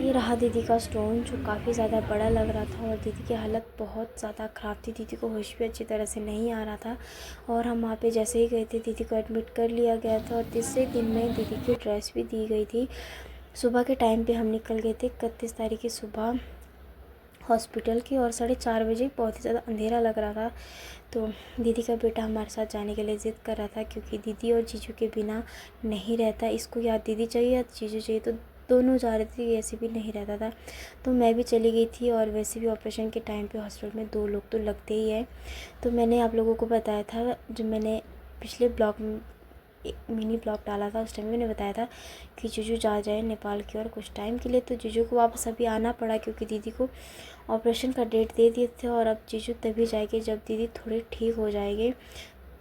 ये रहा दीदी का स्टोन, जो काफ़ी ज़्यादा बड़ा लग रहा था और दीदी की हालत बहुत ज़्यादा ख़राब थी। दीदी को होश भी अच्छी तरह से नहीं आ रहा था और हम वहाँ पे जैसे ही गए थे दीदी को एडमिट कर लिया गया था और तीसरे दिन में दीदी की ड्रेस भी दी गई थी। सुबह के टाइम पे हम निकल गए थे 31 तारीख की सुबह हॉस्पिटल की और 4:30 बजे बहुत ही ज़्यादा अंधेरा लग रहा था। तो दीदी का बेटा हमारे साथ जाने के लिए ज़िद कर रहा था, क्योंकि दीदी और जीजू के बिना नहीं रहता। इसको या दीदी चाहिए या जीजू चाहिए, तो दोनों जा रहे थे, ऐसे भी नहीं रहता था। तो मैं भी चली गई थी और वैसे भी ऑपरेशन के टाइम पे हॉस्पिटल में 2 लोग तो लगते ही है। तो मैंने आप लोगों को बताया था, जो मैंने पिछले ब्लॉग में एक मिनी ब्लॉग डाला था, उस टाइम मैंने बताया था कि जीजू जा जाए नेपाल की ओर कुछ टाइम के लिए। तो जीजू को वापस अभी आना पड़ा, क्योंकि दीदी को ऑपरेशन का डेट दे दिए थे और अब जीजू तभी जाएगी जब दीदी थोड़ी ठीक हो जाएगी।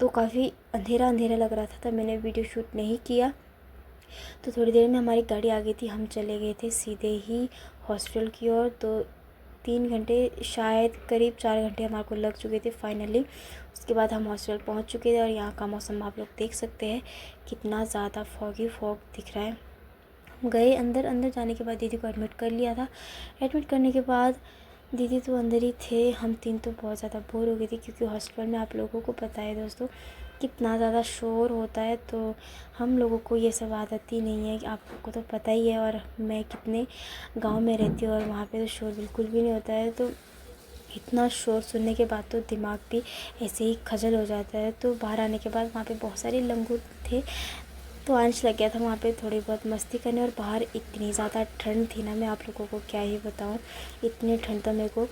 तो काफ़ी अंधेरा अंधेरा लग रहा था, तब मैंने वीडियो शूट नहीं किया। तो थोड़ी देर में हमारी गाड़ी आ गई थी, हम चले गए थे सीधे ही हॉस्पिटल की ओर। तो 3 घंटे, शायद करीब 4 घंटे हमारे को लग चुके थे फाइनली। उसके बाद हम हॉस्पिटल पहुंच चुके थे और यहाँ का मौसम आप लोग देख सकते हैं कितना ज़्यादा फॉगी फॉग दिख रहा है। हम गए अंदर, अंदर जाने के बाद दीदी को एडमिट कर लिया था। एडमिट करने के बाद दीदी तो अंदर ही थे, हम 3 तो बहुत ज़्यादा बोर हो गए थे, क्योंकि हॉस्पिटल में आप लोगों को पता है दोस्तों कितना ज़्यादा शोर होता है। तो हम लोगों को ये सब आदत ही नहीं है, आपको तो पता ही है। और मैं कितने गांव में रहती हूँ और वहाँ पे तो शोर बिल्कुल भी नहीं होता है। तो इतना शोर सुनने के बाद तो दिमाग भी ऐसे ही खजल हो जाता है। तो बाहर आने के बाद वहाँ पे बहुत सारे लंगूर थे, तो अंश लग गया था वहाँ पे थोड़ी बहुत मस्ती करने। और बाहर इतनी ज़्यादा ठंड थी ना, मैं आप लोगों को क्या ही बताऊँ। इतनी ठंड तो मेरे को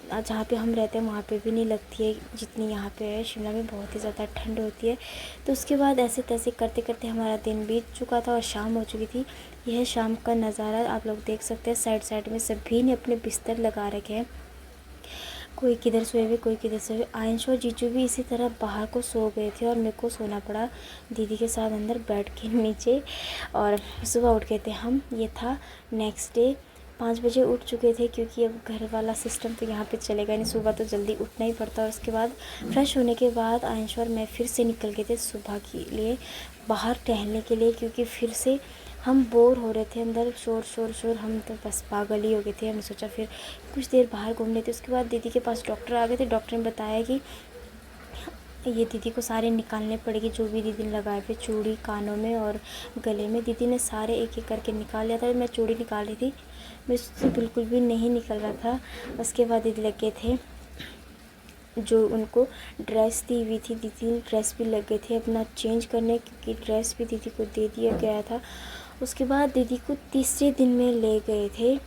जहाँ पे हम रहते हैं वहाँ पे भी नहीं लगती है जितनी यहाँ पे है। शिमला में बहुत ही ज़्यादा ठंड होती है। तो उसके बाद ऐसे तैसे करते करते हमारा दिन बीत चुका था और शाम हो चुकी थी। यह शाम का नज़ारा आप लोग देख सकते हैं, साइड साइड में सभी ने अपने बिस्तर लगा रखे हैं, कोई किधर सोए हुए कोई किधर सोए हुए। आयंश और जीजू भी इसी तरह बाहर को सो गए थे और मेरे को सोना पड़ा दीदी के साथ अंदर बेड के नीचे। और सुबह उठ गए थे हम, ये था नेक्स्ट डे। 5 बजे उठ चुके थे, क्योंकि अब घर वाला सिस्टम तो यहाँ पे चलेगा नहीं, सुबह तो जल्दी उठना ही पड़ता। और उसके बाद फ्रेश होने के बाद आयंश और मैं फिर से निकल गए थे सुबह के लिए बाहर टहलने के लिए, क्योंकि फिर से हम बोर हो रहे थे, अंदर शोर शोर शोर, हम तो बस पागल ही हो गए थे। हमने सोचा फिर कुछ देर बाहर घूम लेते। उसके बाद दीदी के पास डॉक्टर आ गए थे। डॉक्टर ने बताया कि ये दीदी को सारे निकालने पड़ेगी, जो भी दीदी ने लगाए थे चूड़ी कानों में और गले में। दीदी ने सारे एक एक करके निकाल लिया था। मैं चूड़ी निकाल रही थी, मुझसे बिल्कुल भी नहीं निकल रहा था। उसके बाद दीदी लगे थे, जो उनको ड्रेस दी हुई थी, दीदी ड्रेस भी लग गए थे अपना चेंज करने, क्योंकि ड्रेस भी दीदी को दे दिया गया था। उसके बाद दीदी को तीसरे दिन में ले गए थे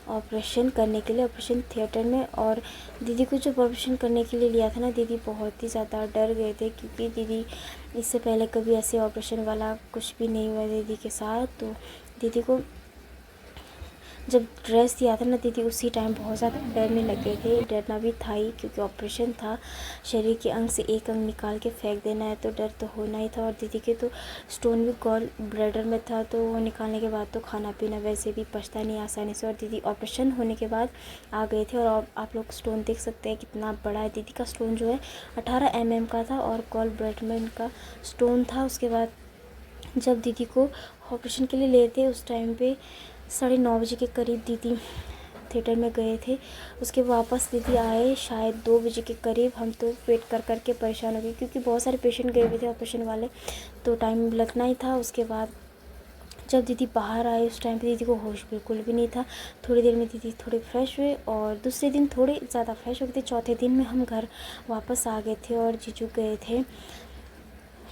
ऑपरेशन करने के लिए, ऑपरेशन थिएटर में। और दीदी को जब ऑपरेशन करने के लिए लिया था ना, दीदी बहुत ही ज़्यादा डर गए थे, क्योंकि दीदी इससे पहले कभी ऐसे ऑपरेशन वाला कुछ भी नहीं हुआ दीदी के साथ। तो दीदी को जब ड्रेस दिया था ना, दीदी उसी टाइम बहुत ज़्यादा डरने लग गए थे। डरना भी था ही, क्योंकि ऑपरेशन था, शरीर के अंग से एक अंग निकाल के फेंक देना है, तो डर तो होना ही था। और दीदी के तो स्टोन भी गॉल ब्लैडर में था, तो वो निकालने के बाद तो खाना पीना वैसे भी पचता नहीं आसानी से। और दीदी ऑपरेशन होने के बाद आ गए थे। और आप लोग स्टोन देख सकते हैं कितना बड़ा है। दीदी का स्टोन जो है 18 mm का था और गॉल ब्लैडर में इनका स्टोन था। उसके बाद जब दीदी को ऑपरेशन के लिए ले थे, उस टाइम पे 9:30 बजे के करीब दीदी थिएटर में गए थे। उसके वापस दीदी आए शायद 2 बजे के करीब। हम तो वेट कर कर के परेशान हो गए, क्योंकि बहुत सारे पेशेंट गए हुए थे ऑपरेशन वाले, तो टाइम लगना ही था। उसके बाद जब दीदी बाहर आए, उस टाइम पे दीदी को होश बिल्कुल भी नहीं था। थोड़ी देर में दीदी थोड़ी फ्रेश हुए और दूसरे दिन थोड़े ज़्यादा फ्रेश हो गए थे। चौथे दिन में हम घर वापस आ गए थे और जीजू गए थे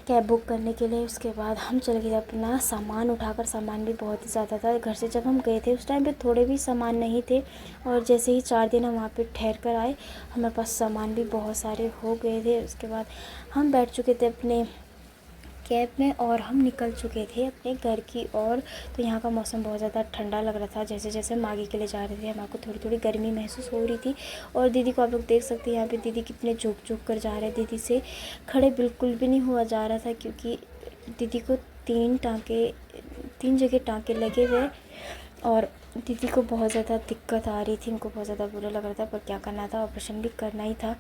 कैब बुक करने के लिए। उसके बाद हम चले गए अपना सामान उठाकर, सामान भी बहुत ही ज़्यादा था घर से। जब हम गए थे उस टाइम पे थोड़े भी सामान नहीं थे, और जैसे ही 4 दिन हम वहाँ पे ठहर कर आए, हमारे पास सामान भी बहुत सारे हो गए थे। उसके बाद हम बैठ चुके थे अपने कैब में और हम निकल चुके थे अपने घर की ओर। तो यहाँ का मौसम बहुत ज़्यादा ठंडा लग रहा था। जैसे जैसे हम आगे के लिए जा रहे थे, हमारे को थोड़ी थोड़ी गर्मी महसूस हो रही थी। और दीदी को आप लोग देख सकते हैं यहाँ पे दीदी कितने झुक झुक कर जा रहे हैं। दीदी से खड़े बिल्कुल भी नहीं हुआ जा रहा था, क्योंकि दीदी को 3 जगह टाँके लगे हुए और दीदी को बहुत ज़्यादा दिक्कत आ रही थी। उनको बहुत ज़्यादा बुरा लग रहा था, पर क्या करना था, ऑपरेशन भी करना ही था।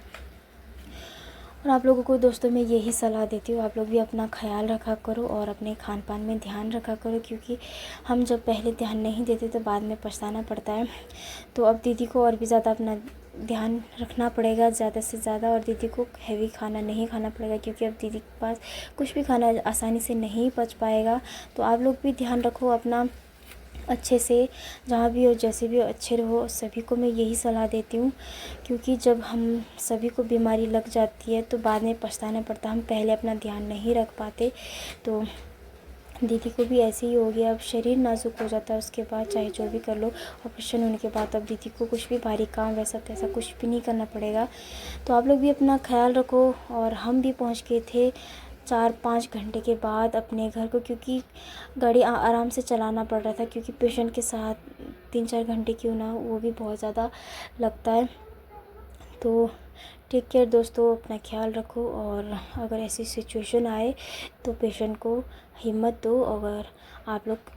और आप लोगों को दोस्तों मैं यही सलाह देती हूँ, आप लोग भी अपना ख्याल रखा करो और अपने खान पान में ध्यान रखा करो, क्योंकि हम जब पहले ध्यान नहीं देते तो बाद में पछताना पड़ता है। तो अब दीदी को और भी ज़्यादा अपना ध्यान रखना पड़ेगा ज़्यादा से ज़्यादा, और दीदी को हैवी खाना नहीं खाना पड़ेगा, क्योंकि अब दीदी के पास कुछ भी खाना आसानी से नहीं पच पाएगा। तो आप लोग भी ध्यान रखो अपना अच्छे से, जहाँ भी हो जैसे भी हो अच्छे रहो। सभी को मैं यही सलाह देती हूँ, क्योंकि जब हम सभी को बीमारी लग जाती है तो बाद में पछताना पड़ता, हम पहले अपना ध्यान नहीं रख पाते। तो दीदी को भी ऐसे ही हो गया, अब शरीर नाजुक हो जाता है उसके बाद, चाहे जो भी कर लो। ऑपरेशन होने के बाद अब दीदी को कुछ भी भारी काम वैसा तैसा कुछ भी नहीं करना पड़ेगा। तो आप लोग भी अपना ख्याल रखो। और हम भी पहुँच गए थे 4-5 घंटे के बाद अपने घर को, क्योंकि गाड़ी आराम से चलाना पड़ रहा था, क्योंकि पेशेंट के साथ 3-4 घंटे क्यों ना वो भी बहुत ज़्यादा लगता है। तो टेक केयर दोस्तों, अपना ख्याल रखो, और अगर ऐसी सिचुएशन आए तो पेशेंट को हिम्मत दो। अगर आप लोग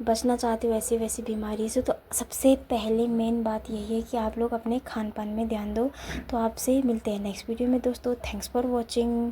बचना चाहते हो ऐसी वैसी बीमारी से, तो सबसे पहले मेन बात यही है कि आप लोग अपने खान पान में ध्यान दो। तो आपसे मिलते हैं नेक्स्ट वीडियो में दोस्तों। Thanks for watching.